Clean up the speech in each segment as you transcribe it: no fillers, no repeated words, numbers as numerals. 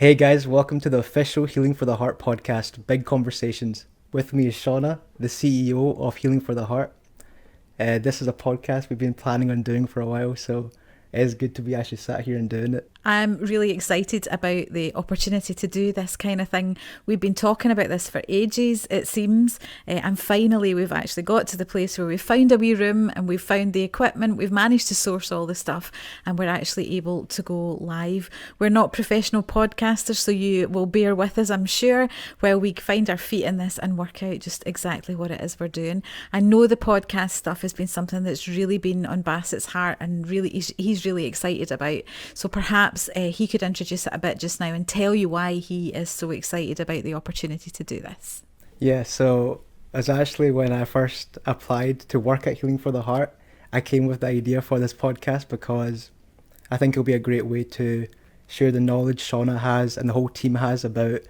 Hey guys, welcome to the official Healing for the Heart podcast, Big Conversations. With me is Shauna, the CEO of Healing for the Heart. This is a podcast we've been planning on doing for a while, so it is good to be actually sat here and doing it. I'm really excited about the opportunity to do this kind of thing. We've been talking about this for ages, it seems, and finally we've actually got to the place where we've found a wee room and we've found the equipment, we've managed to source all the stuff, and we're actually able to go live. We're not professional podcasters, so you will bear with us, I'm sure, while we find our feet in this and work out just exactly what it is we're doing. I know the podcast stuff has been something that's really been on Basit's heart and really he's really excited about. So perhaps he could introduce it a bit just now and tell you why he is so excited about the opportunity to do this. Yeah, so as actually when I first applied to work at Healing for the Heart, I came with the idea for this podcast because I think it'll be a great way to share the knowledge Shauna has and the whole team has about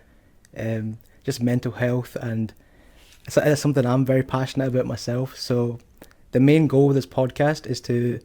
just mental health, and it's something I'm very passionate about myself. So the main goal of this podcast is to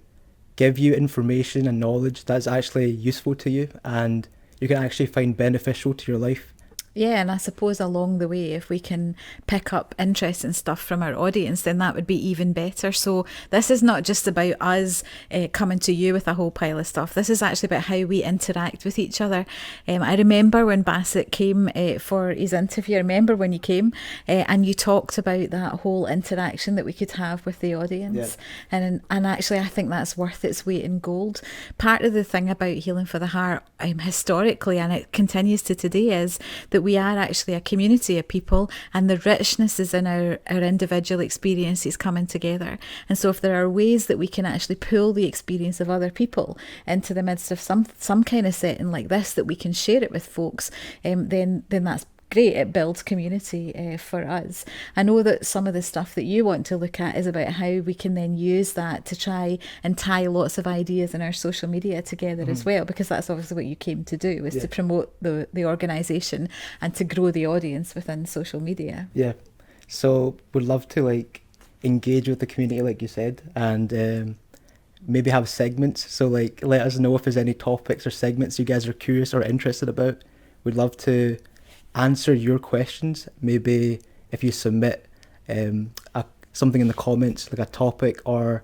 give you information and knowledge that's actually useful to you and you can actually find beneficial to your life. Yeah, and I suppose along the way, if we can pick up interesting stuff from our audience, then that would be even better. So this is not just about us coming to you with a whole pile of stuff. This is actually about how we interact with each other. I remember when Basit came for his interview. I remember when you came and you talked about that whole interaction that we could have with the audience. Yeah. And actually, I think that's worth its weight in gold. Part of the thing about Healing for the Heart, historically, and it continues to today, is that we are actually a community of people, and the richness is in our individual experiences coming together. And so if there are ways that we can actually pull the experience of other people into the midst of some kind of setting like this, that we can share it with folks, then that's great. It builds community for us. I know that some of the stuff that you want to look at is about how we can then use that to try and tie lots of ideas in our social media together as well, because that's obviously what you came to do, was to promote the organisation and to grow the audience within social media. Yeah, so would love to engage with the community like you said, and maybe have segments. So let us know if there's any topics or segments you guys are curious or interested about. We'd love to answer your questions. Maybe if you submit something in the comments, like a topic or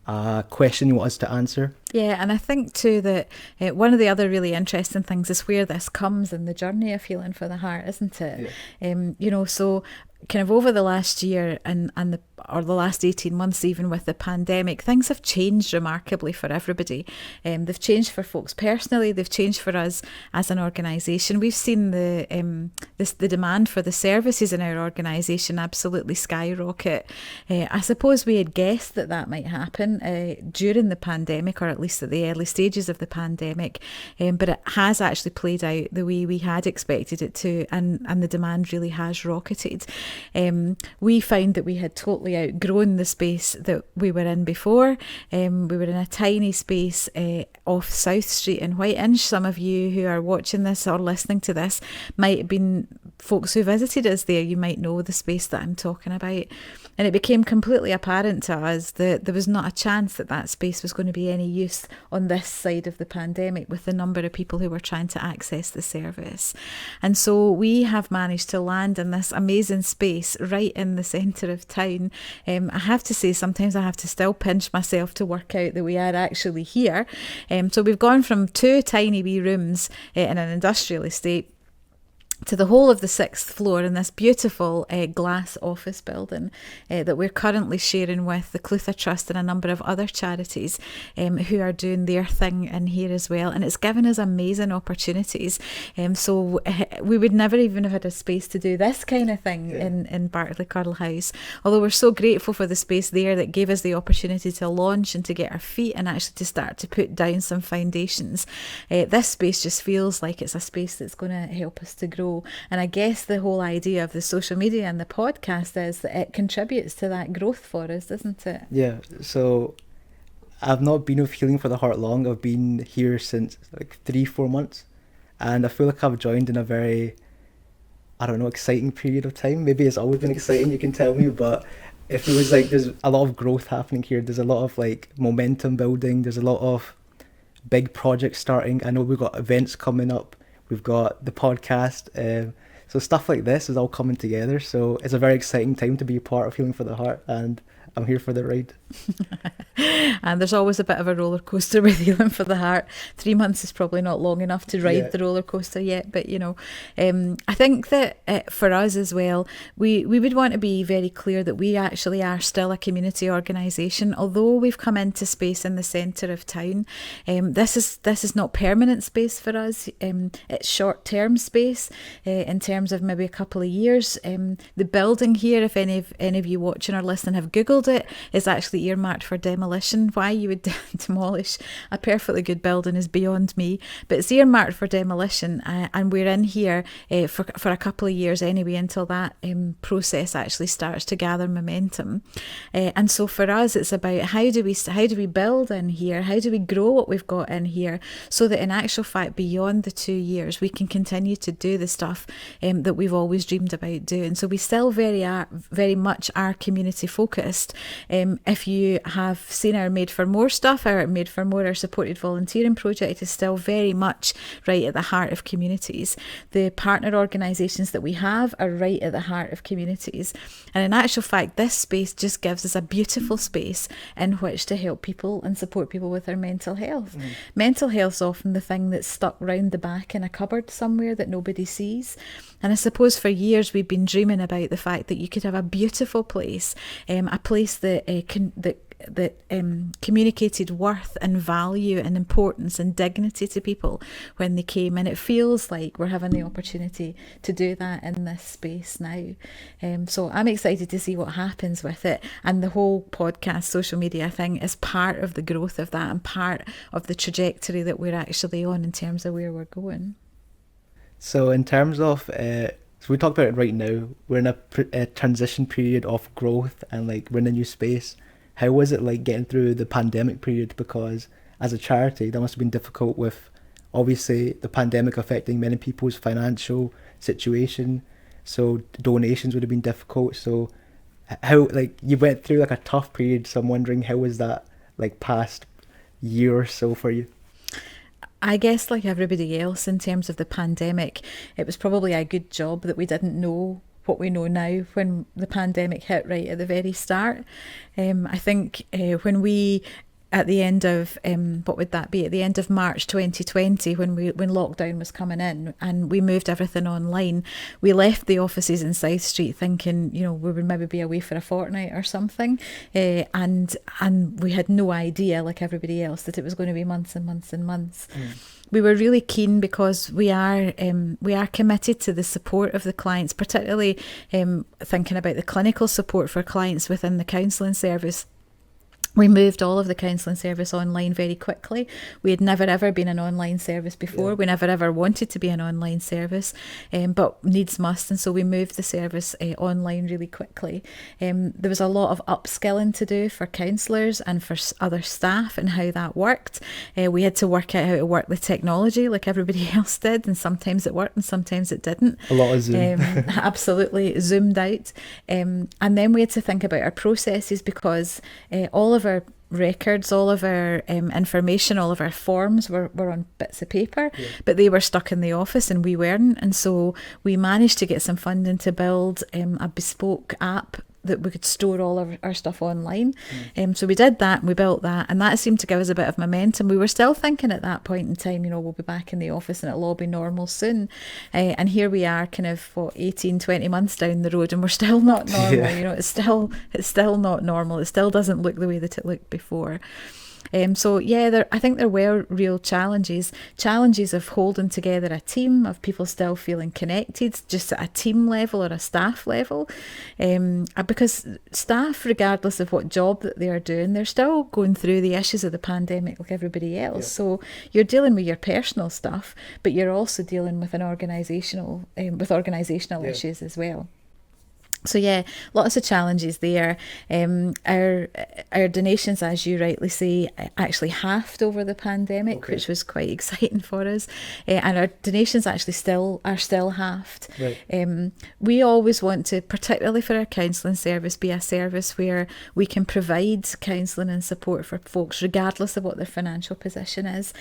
a question you want us to answer. Yeah, and I think too that one of the other really interesting things is where this comes in the journey of Healing for the Heart, isn't it? Yeah. So kind of over the last year and the last 18 months, even with the pandemic, things have changed remarkably for everybody. They've changed for folks personally, they've changed for us as an organisation. We've seen the demand for the services in our organisation absolutely skyrocket. I suppose we had guessed that might happen during the pandemic, or at least at the early stages of the pandemic, but it has actually played out the way we had expected it to, and the demand really has rocketed. We found that we had totally outgrown the space that we were in before. We were in a tiny space off South Street in Whiteinch. Some of you who are watching this or listening to this might have been folks who visited us there. You might know the space that I'm talking about. And it became completely apparent to us that there was not a chance that space was going to be any use on this side of the pandemic, with the number of people who were trying to access the service. And so we have managed to land in this amazing space right in the centre of town. I have to say, sometimes I have to still pinch myself to work out that we are actually here. So we've gone from 2 tiny wee rooms in an industrial estate to the whole of the 6th floor in this beautiful glass office building that we're currently sharing with the Clutha Trust and a number of other charities who are doing their thing in here as well. And it's given us amazing opportunities. So we would never even have had a space to do this kind of thing in Bartley Curl House. Although we're so grateful for the space there that gave us the opportunity to launch and to get our feet and actually to start to put down some foundations. This space just feels like it's a space that's going to help us to grow. And I guess the whole idea of the social media and the podcast is that it contributes to that growth for us, doesn't it? Yeah, so I've not been with Healing for the Heart long. I've been here since 3-4 months, and I feel like I've joined in a very, exciting period of time. Maybe it's always been exciting, you can tell me, but it feels like there's a lot of growth happening here. There's a lot of momentum building. There's a lot of big projects starting. I know we've got events coming up. we've got the podcast. So stuff like this is all coming together. So it's a very exciting time to be a part of Healing for the Heart, and I'm here for the ride. And there's always a bit of a roller coaster with Healing for the Heart. 3 months is probably not long enough to ride the roller coaster yet, but I think that for us as well, we would want to be very clear that we actually are still a community organisation. Although we've come into space in the centre of town, this is not permanent space for us. It's short-term space in terms of maybe a couple of years. The building here, if any of you watching or listening have Googled it, is actually earmarked for demolition. Why you would demolish a perfectly good building is beyond me, but it's earmarked for demolition, and we're in here for a couple of years anyway, until that process actually starts to gather momentum. And so for us, it's about how do we build in here, how do we grow what we've got in here, so that in actual fact beyond the 2 years we can continue to do the stuff that we've always dreamed about doing. So we still very much are community focused. If you have seen our Made for More stuff, our Made for More, our supported volunteering project is still very much right at the heart of communities. The partner organisations that we have are right at the heart of communities. And in actual fact, this space just gives us a beautiful space in which to help people and support people with their mental health. Mental health is often the thing that's stuck round the back in a cupboard somewhere that nobody sees. And I suppose for years we've been dreaming about the fact that you could have a beautiful place, a place that communicated worth and value and importance and dignity to people when they came, and it feels like we're having the opportunity to do that in this space now. So I'm excited to see what happens with it, and the whole podcast social media thing is part of the growth of that and part of the trajectory that we're actually on in terms of where we're going. So in terms of so we talked about it right now, we're in a transition period of growth, and like we're in a new space. How was it like getting through the pandemic period? Because as a charity, that must have been difficult, with obviously the pandemic affecting many people's financial situation. So donations would have been difficult. So how, like, you went through like a tough period. So I'm wondering, how was that like past year or so for you? I guess like everybody else in terms of the pandemic, it was probably a good job that we didn't know what we know now when the pandemic hit right at the very start. I think when we, at the end of what would that be, at the end of March 2020, when lockdown was coming in and we moved everything online, we left the offices in South Street thinking we would maybe be away for a fortnight or something, and we had no idea, like everybody else, that it was going to be months and months and months. We were really keen because we are committed to the support of the clients, particularly thinking about the clinical support for clients within the counselling service. We moved all of the counselling service online very quickly. We had never ever been an online service before. Yeah. We never ever wanted to be an online service, but needs must, and so we moved the service online really quickly. There was a lot of upskilling to do for counsellors and for other staff and how that worked. We had to work out how to work with technology like everybody else did, and sometimes it worked and sometimes it didn't. A lot of Zoom. Absolutely zoomed out. And then we had to think about our processes, because all of our records, all of our information, all of our forms were on bits of paper, but they were stuck in the office and we weren't. And so we managed to get some funding to build a bespoke app that we could store all of our stuff online. So we did that and we built that, and that seemed to give us a bit of momentum. We were still thinking at that point in time, we'll be back in the office and it'll all be normal soon. And here we are kind of 18, 20 months down the road and we're still not normal. It's still not normal. It still doesn't look the way that it looked before. I think there were real challenges of holding together a team, of people still feeling connected just at a team level or a staff level, because staff, regardless of what job that they are doing, they're still going through the issues of the pandemic like everybody else. So you're dealing with your personal stuff, but you're also dealing with organisational issues as well. So lots of challenges there. Our donations, as you rightly say, actually halved over the pandemic, which was quite exciting for us. And our donations actually are still halved. Right. We always want to, particularly for our counselling service, be a service where we can provide counselling and support for folks regardless of what their financial position is.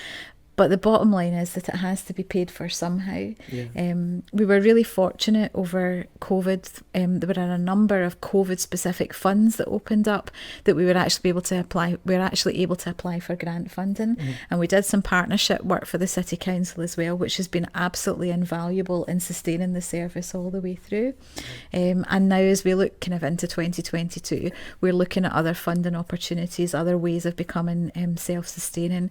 But the bottom line is that it has to be paid for somehow. Yeah. We were really fortunate over COVID. There were a number of COVID-specific funds that opened up that we were actually able to apply. We were actually able to apply for grant funding, and we did some partnership work for the City Council as well, which has been absolutely invaluable in sustaining the service all the way through. And now, as we look kind of into 2022, we're looking at other funding opportunities, other ways of becoming self-sustaining.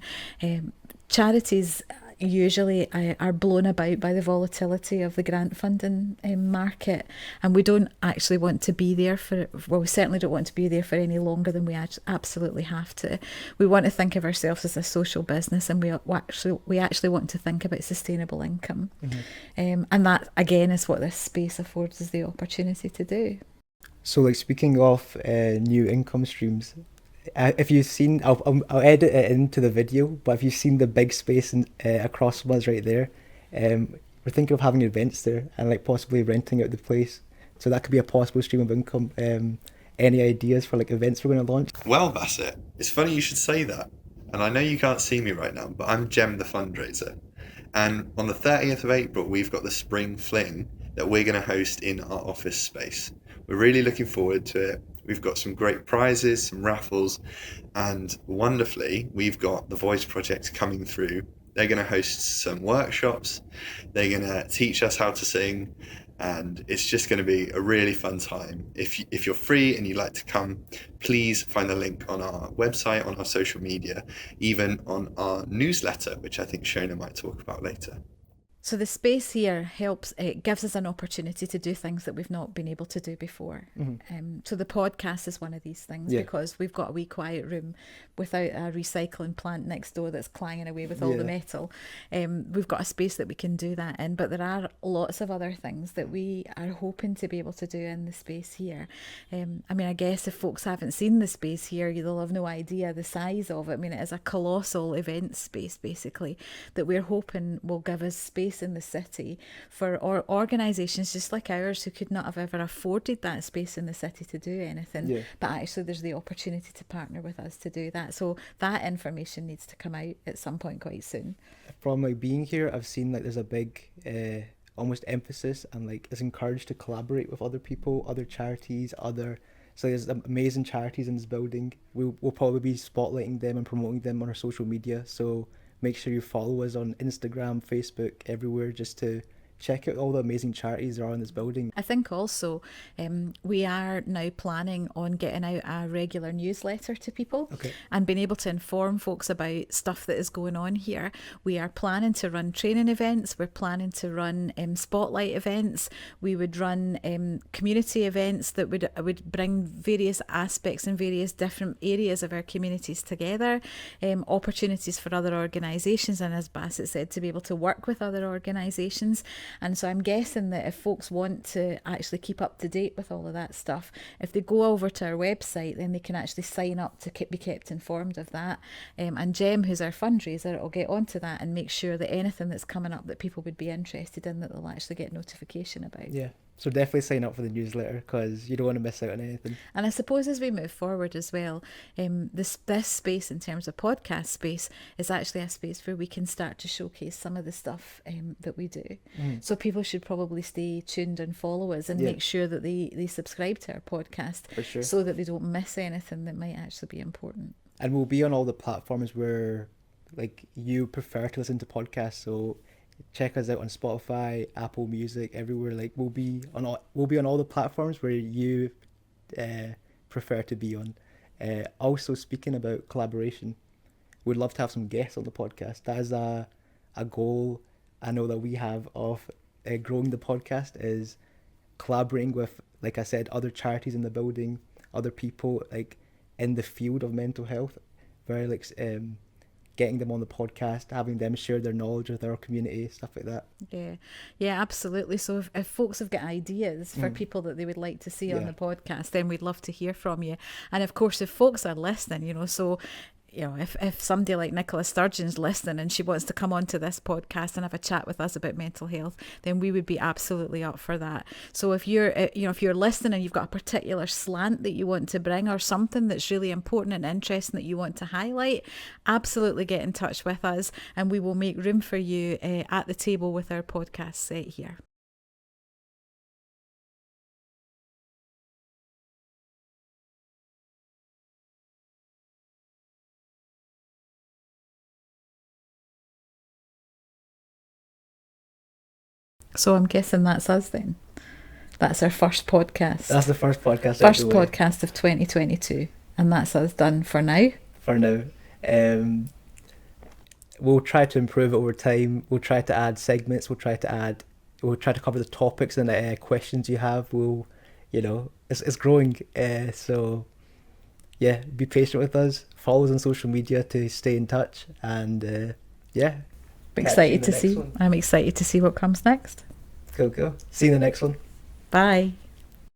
Charities usually are blown about by the volatility of the grant funding market, and we don't actually want to be there we certainly don't want to be there for any longer than we absolutely have to. We want to think of ourselves as a social business, and we actually want to think about sustainable income. And that again is what this space affords us the opportunity to do. So, like, speaking of new income streams, if you've seen, I'll edit it into the video, but if you've seen the big space across from us right there, we're thinking of having events there and like possibly renting out the place. So that could be a possible stream of income. Any ideas for like events we're going to launch? Well, Basit, it's funny you should say that. And I know you can't see me right now, but I'm Jem the fundraiser. And on the 30th of April, we've got the Spring Fling that we're going to host in our office space. We're really looking forward to it. We've got some great prizes, some raffles, and wonderfully, we've got the Voice Project coming through. They're going to host some workshops. They're going to teach us how to sing, and it's just going to be a really fun time. If you're free and you'd like to come, please find the link on our website, on our social media, even on our newsletter, which I think Shona might talk about later. So the space here helps, it gives us an opportunity to do things that we've not been able to do before. So the podcast is one of these things, because we've got a wee quiet room without a recycling plant next door that's clanging away with all the metal. We've got a space that we can do that in, but there are lots of other things that we are hoping to be able to do in the space here. I mean, I guess if folks haven't seen the space here, they'll have no idea the size of it. I mean, it is a colossal event space, basically, that we're hoping will give us space in the city for organisations just like ours who could not have ever afforded that space in the city to do anything, but actually there's the opportunity to partner with us to do that. So that information needs to come out at some point quite soon. From like being here, I've seen like there's a big almost emphasis and like it's encouraged to collaborate with other people, other charities, so there's amazing charities in this building. We'll probably be spotlighting them and promoting them on our social media, so make sure you follow us on Instagram, Facebook, everywhere, just to check out all the amazing charities there are in this building. I think also we are now planning on getting out a regular newsletter to people and being able to inform folks about stuff that is going on here. We are planning to run training events. We're planning to run spotlight events. We would run community events that would bring various aspects and various different areas of our communities together, opportunities for other organisations, and as Basit said, to be able to work with other organisations. And so I'm guessing that if folks want to actually keep up to date with all of that stuff, if they go over to our website, then they can actually sign up to be kept informed of that. And Jem, who's our fundraiser, will get onto that and make sure that anything that's coming up that people would be interested in, that they'll actually get notification about. Yeah. So definitely sign up for the newsletter because you don't want to miss out on anything. And I suppose as we move forward as well, this space in terms of podcast space is actually a space where we can start to showcase some of the stuff that we do. So people should probably stay tuned and follow us and make sure that they subscribe to our podcast so that they don't miss anything that might actually be important. And we'll be on all the platforms where like you prefer to listen to podcasts. So check us out on Spotify, Apple Music, everywhere. Like we'll be on all the platforms where you prefer to be on. Also, speaking about collaboration, we'd love to have some guests on the podcast. That is a goal I know that we have of growing the podcast, is collaborating with, like I said, other charities in the building, other people like in the field of mental health, very like getting them on the podcast, having them share their knowledge with our community, stuff like that. Yeah, absolutely. So if folks have got ideas for people that they would like to see on the podcast, then we'd love to hear from you. And of course, if folks are listening, so you know, if somebody like Nicola Sturgeon's listening and she wants to come onto this podcast and have a chat with us about mental health, then we would be absolutely up for that. So if you're, if you're listening and you've got a particular slant that you want to bring, or something that's really important and interesting that you want to highlight, absolutely get in touch with us, and we will make room for you at the table with our podcast set here. So I'm guessing that's us then. That's our first podcast. That's the first podcast. First podcast of 2022. And that's us done for now. For now. We'll try to improve it over time. We'll try to add segments. We'll try to cover the topics and the questions you have. It's growing. So yeah, be patient with us. Follow us on social media to stay in touch. And yeah. I'm excited to see what comes next. Cool. See you in the next one. Bye.